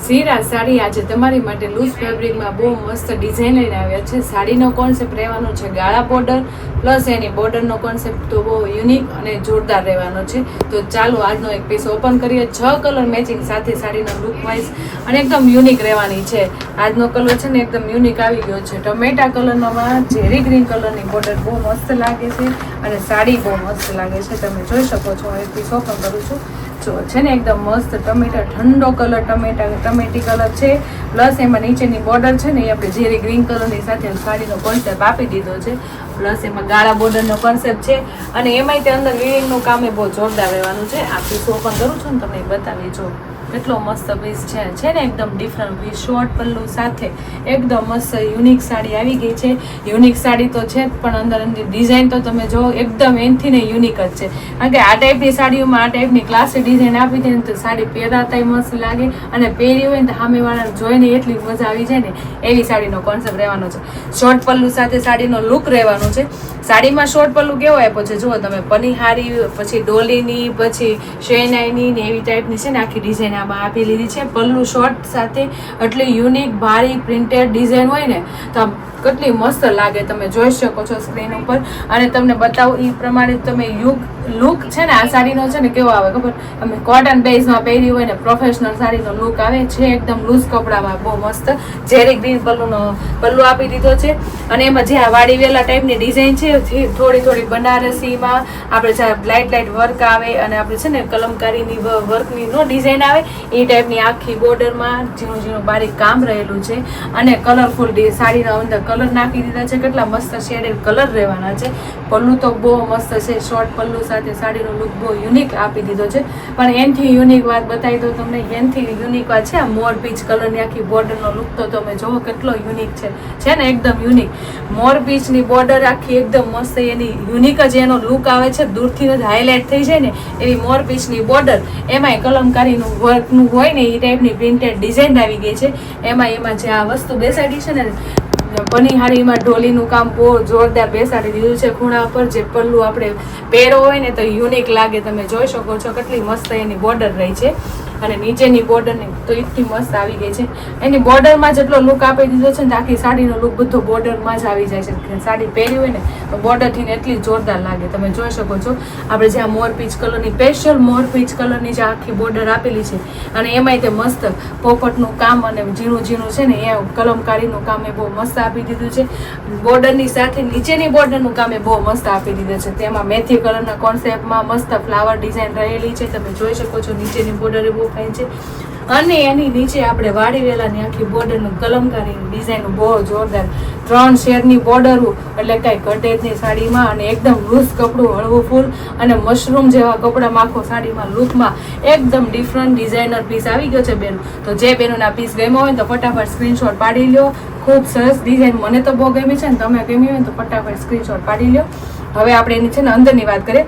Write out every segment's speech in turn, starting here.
સીરા સાડી આજે તમારી માટે લૂઝ ફેબ્રિકમાં બહુ મસ્ત ડિઝાઇન લઈને આવ્યા છે. સાડીનો કોન્સેપ્ટ રહેવાનો છે ગાળા બોર્ડર પ્લસ એની બોર્ડરનો કોન્સેપ્ટ તો બહુ યુનિક અને જોરદાર રહેવાનો છે. તો ચાલો આજનો એક પીસ ઓપન કરીએ. 6 કલર મેચિંગ સાથે સાડીનો લુક વાઇઝ અને એકદમ યુનિક રહેવાની છે. આજનો કલર છે ને એકદમ યુનિક આવી ગયો છે. ટમેટા કલરમાં જેરી ગ્રીન કલરની બોર્ડર બહુ મસ્ત લાગે છે અને સાડી બહુ મસ્ત લાગે છે. તમે જોઈ શકો છો. એક પીસ ઓપન કરું છું. જો છે ને એકદમ મસ્ત ટમેટા ઠંડો કલર ટમેટી કલર છે. પ્લસ એમાં નીચેની બોર્ડર છે ને એ આપણે ઝેરી ગ્રીન કલરની સાથે સાડીનો કોન્સેપ્ટ આપી દીધો છે. પ્લસ એમાં ગાળા બોર્ડરનો કોન્સેપ્ટ છે અને એમાંય તે અંદર વીવિંગનું કામ એ બહુ જોરદાર રહેવાનું છે. આ પીસ ઓપન કરું છું ને તમને બતાવી જો કેટલો મસ્ત પીસ છે ને એકદમ ડિફરન્ટ પીસ. શોર્ટ પલ્લુ સાથે એકદમ મસ્ત યુનિક સાડી આવી ગઈ છે. યુનિક સાડી તો છે જ પણ અંદર ડિઝાઇન તો તમે જો એકદમ એનથી ને યુનિક જ છે. કારણ કે આ ટાઈપની સાડીઓમાં આ ટાઈપની ક્લાસિક ડિઝાઇન આપી દે ને તો સાડી પહેરાતાય મસ્ત લાગે અને પહેરી હોય ને તો સામેવાળાને જોઈને એટલી મજા આવી જાય ને એવી સાડીનો કોન્સેપ્ટ રહેવાનો છે. શોર્ટ પલ્લુ સાથે સાડીનો લુક રહેવાનો છે. સાડીમાં શોર્ટ પલ્લુ કેવો આપ્યો છે જુઓ તમે, પનીહારી પછી ડોલીની પછી શેનાઈની ને એવી ટાઈપની છે ને આખી ડિઝાઇન આમાં આપી લીધી છે. પલ્લુ શોર્ટ સાથે એટલી યુનિક ભારી પ્રિન્ટેડ ડિઝાઇન હોય ને તો કેટલી મસ્ત લાગે. તમે જોઈ શકો છો સ્ક્રીન ઉપર અને તમને બતાવું એ પ્રમાણે તમે લુક છે ને આ સાડીનો છે ને કેવો આવે ખબર, અમે કોટન બેઝમાં પહેરી હોય ને પ્રોફેશનલ સાડીનો લુક આવે છે. એકદમ લૂઝ કપડામાં બહુ મસ્ત ઝેરી ગ્રીન પલ્લુ આપી દીધો છે અને એમાં જે આ વાડી વેલા ટાઈપની ડિઝાઇન છે થોડી બનારસીમાં આપણે લાઇટ વર્ક આવે અને આપણે છે ને કલમકારીની વર્કની નો ડિઝાઇન આવે એ ટાઈપની આખી બોર્ડરમાં ઝીણું બારીક કામ રહેલું છે અને કલરફુલ સાડીના અંદર કલર નાખી દીધા છે. કેટલા મસ્ત શેડેડ કલર રહેવાના છે. પલ્લુ તો બહુ મસ્ત છે. શોર્ટ પલ્લુ સાથે સાડીનો લુક બહુ યુનિક આપી દીધો છે. પણ એનથી યુનિક વાત બતાવી દો તમને. એનથી યુનિક વાત છે આ મોર પીચ કલરની આખી બોર્ડરનો લુક તો તમે જોવો કેટલો યુનિક છે ને એકદમ યુનિક. મોર પીચની બોર્ડર આખી એકદમ મસ્ત એની યુનિક જ એનો લુક આવે છે. દૂરથી જ હાઇલાઇટ થઈ જાય ને એવી મોર પીચની બોર્ડર, એમાંય કલમકારીનું વર્કનું હોય ને એ ટાઈપની પ્રિન્ટેડ ડિઝાઇન આવી ગઈ છે. એમાં જે આ વસ્તુ બેસાડી છે ને પનીહારીમાં ઢોલીનું કામ બહુ જોરદાર બેસાડી દીધું છે ખૂણા પર. જે પલ્લુ આપણે પહેરો હોય ને તો યુનિક લાગે. તમે જોઈ શકો છો કેટલી મસ્ત એની બોર્ડર રહી છે અને નીચેની બોર્ડરની તો એટલી મસ્ત આવી ગઈ છે. એની બોર્ડરમાં જેટલો લુક આપી દીધો છે ને આખી સાડીનો લુક બધો બોર્ડરમાં જ આવી જાય છે. સાડી પહેરી હોય ને તો બોર્ડરથી ને એટલી જોરદાર લાગે. તમે જોઈ શકો છો આપણે જે આ મોર પીચ કલરની સ્પેશિયલ મોર પીચ કલરની જે આખી બોર્ડર આપેલી છે અને એમાંય તે મસ્ત પોપટનું કામ અને ઝીણું છે ને એ કલમકારીનું કામ એ બહુ મસ્ત આપી દીધું છે. બોર્ડરની સાથે નીચેની બોર્ડરનું કામ એ બહુ મસ્ત આપી દીધું છે. તેમાં મેથી કલરના કોન્સેપ્ટમાં મસ્ત ફ્લાવર ડિઝાઇન રહેલી છે. તમે જોઈ શકો છો નીચેની બોર્ડર બહુ ફાઇન છે અને એની નીચે આપણે વાડી વેલાની આખી બોર્ડરનું કલમકારીની ડિઝાઇન બહુ જોરદાર 3 શેડની બોર્ડર એટલે કઈ ઘટે જ નહીં સાડીમાં અને એકદમ લૂઝ કપડું હળવું ફૂલ અને મશરૂમ જેવા કપડામાં આખો સાડીમાં લુકમાં એકદમ ડિફરન્ટ ડિઝાઇનર પીસ આવી ગયો છે બેન. તો જે બેનોના પીસ ગમ્યો હોય તો ફટાફટ સ્ક્રીનશોટ પાડી લ્યો. ખૂબ સરસ ડિઝાઇન મને તો બહુ ગમી છે ને તમે ગમી હોય તો ફટાફટ સ્ક્રીનશોટ પાડી લ્યો. હવે આપણે એની છે ને અંદરની વાત કરીએ.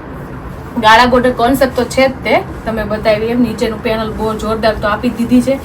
ગાળા બોર્ડર કોન્સેપ્ટ તો છે જ તે તમે બતાવી એમ. નીચેનું પેનલ બહુ જોરદાર તો આપી દીધી છે.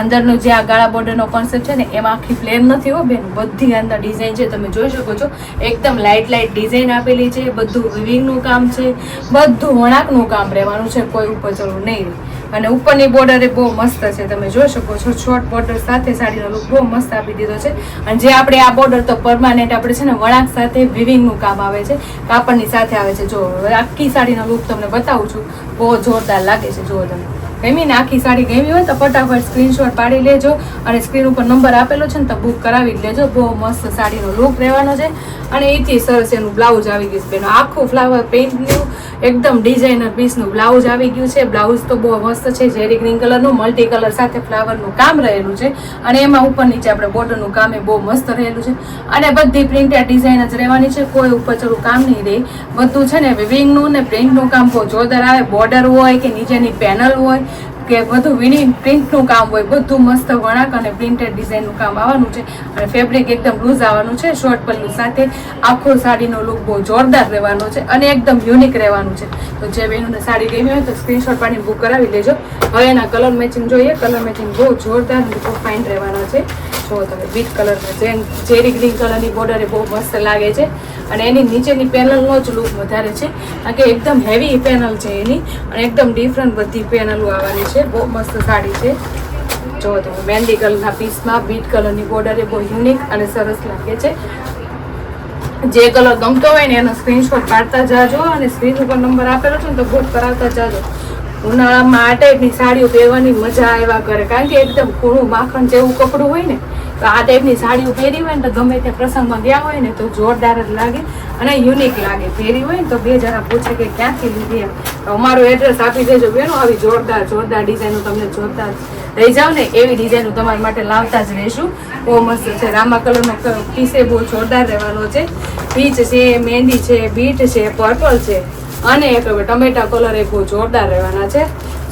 અંદરનું જે આ ગાળા બોર્ડરનો કોન્સેપ્ટ છે ને એમાં આખી પ્લેન નથી હો બેન, બધી અંદર ડિઝાઇન છે. તમે જોઈ શકો છો એકદમ લાઇટ ડિઝાઇન આપેલી છે. બધું વિવિંગનું કામ છે, બધું વણાકનું કામ રહેવાનું છે, કોઈ ઉપર ચડવું નહીં. અને ઉપરની બોર્ડર એ બહુ મસ્ત છે. તમે જોઈ શકો છો શોર્ટ બોર્ડર સાથે સાડીનો લુક બહુ મસ્ત આપી દીધો છે. અને જે આપણે આ બોર્ડર તો પરમાનન્ટ આપણે છે ને વણાક સાથે વિવિંગનું કામ આવે છે, કાપડની સાથે આવે છે. જો આખી સાડીનો લુક તમને બતાવું છું બહુ જોરદાર લાગે છે. જુઓ તમે ગમી ને આખી સાડી ગમી હોય તો ફટાફટ સ્ક્રીનશોટ પાડી લેજો અને સ્ક્રીન ઉપર નંબર આપેલો છે ને તો બુક કરાવી લેજો. બહુ મસ્ત સાડીનો લુક રહેવાનો છે અને એથી સરસ એનું બ્લાઉઝ આવી ગયું છે બેનો. આખું ફ્લાવર પ્રિન્ટનું એકદમ ડિઝાઇનર પીસનું બ્લાઉઝ આવી ગયું છે. બ્લાઉઝ તો બહુ મસ્ત છે. ઝેરી ગ્રીન કલરનું મલ્ટી કલર સાથે ફ્લાવરનું કામ રહેલું છે અને એમાં ઉપર નીચે આપણે બોર્ડરનું કામ એ બહુ મસ્ત રહેલું છે અને બધી પ્રિન્ટેડ ડિઝાઇન જ રહેવાની છે. કોઈ ઉપર ચડું કામ નહીં રહે. બધું છે ને વિવિંગનું ને પ્રિન્ટનું કામ બહુ જોરદાર આવે. બોર્ડર હોય કે નીચેની પેનલ હોય કે બધું વિનિંગ પ્રિન્ટનું કામ હોય, બધું મસ્ત વણાક અને પ્રિન્ટેડ ડિઝાઇનનું કામ આવવાનું છે અને ફેબ્રિક એકદમ લૂઝ આવવાનું છે. શોર્ટ પલ્લુ સાથે આખો સાડીનો લુક બહુ જોરદાર રહેવાનો છે અને એકદમ યુનિક રહેવાનું છે. તો જે બહેનોને સાડી ગમી હોય તો સ્ક્રીનશોટ પાડીને બુક કરાવી લેજો. હવે એના કલર મેચિંગ જોઈએ. કલર મેચિંગ બહુ જોરદાર અને બહુ ફાઇન રહેવાનો છે. જો તમે બીટ કલરમાં ઝેરી ગ્રીન કલરની બોર્ડર એ બહુ મસ્ત લાગે છે અને એની નીચેની પેનલનો જ લુક વધારે છે કારણ કે એકદમ હેવી પેનલ છે એની અને એકદમ ડિફરન્ટ બધી પેનલો આવવાની છે. બહુ મસ્ત સાડી છે. જો તમે મહેંદી કલરના પીસમાં બીટ કલરની બોર્ડર એ બહુ યુનિક અને સરસ લાગે છે. જે કલર ગમતો હોય ને એનો સ્ક્રીનશોટ પાડતા જાજો અને સ્ક્રીન ઉપર નંબર આપેલો છે ને તો બુક કરાવતા જાજો. ઉનાળામાં આ ટાઈપની સાડીઓ પહેરવાની મજા આવ્યા કરે, કારણ કે એકદમ કૂણું માખણ જેવું કપડું હોય ને, તો આ ટાઈપની સાડીઓ પહેરી હોય ને તો ગમે તે પ્રસંગમાં ગયા હોય ને તો જોરદાર જ લાગે અને યુનિક લાગે. પહેરી હોય ને તો બે જણા પૂછે કે ક્યાંથી લીધી એમ. અમારું એડ્રેસ આપી દેજો બેનો, આવી જોરદાર ડિઝાઇનો તમને જોરદાર લઈ જાવ ને એવી ડિઝાઇનો તમારા માટે લાવતા જ રહીશું. બહુ મસ્ત છે. રામા કલરનો પીસે બહુ જોરદાર રહેવાનો છે. પીચ છે, મહેંદી છે, બીટ છે, પર્પલ છે અને એક હવે ટમેટા કલર એ બહુ જોરદાર રહેવાના છે.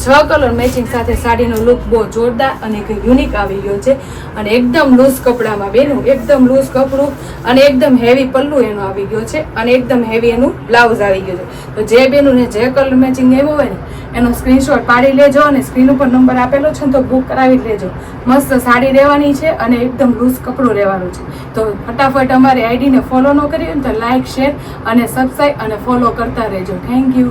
6 કલર મેચિંગ સાથે સાડીનો લુક બહુ જોરદાર અને યુનિક આવી ગયો છે. અને એકદમ લૂઝ કપડામાં બેનું, એકદમ લૂઝ કપડું અને એકદમ હેવી પલ્લું એનું આવી ગયો છે અને એકદમ હેવી એનું બ્લાઉઝ આવી ગયું છે. તો જે બેનું ને જે કલર મેચિંગ આવ્યો હોય ને એનો સ્ક્રીનશોટ પાડી લેજો અને સ્ક્રીન ઉપર નંબર આપેલો છે ને તો બુક કરાવી લેજો. મસ્ત સાડી રહેવાની છે અને એકદમ લૂઝ કપડું રહેવાનું છે. તો ફટાફટ અમારી આઈડીને ફોલો ન કરી હોય ને તો લાઇક, શેર અને સબસ્ક્રાઈબ અને ફોલો કરતા રહેજો. Thank you.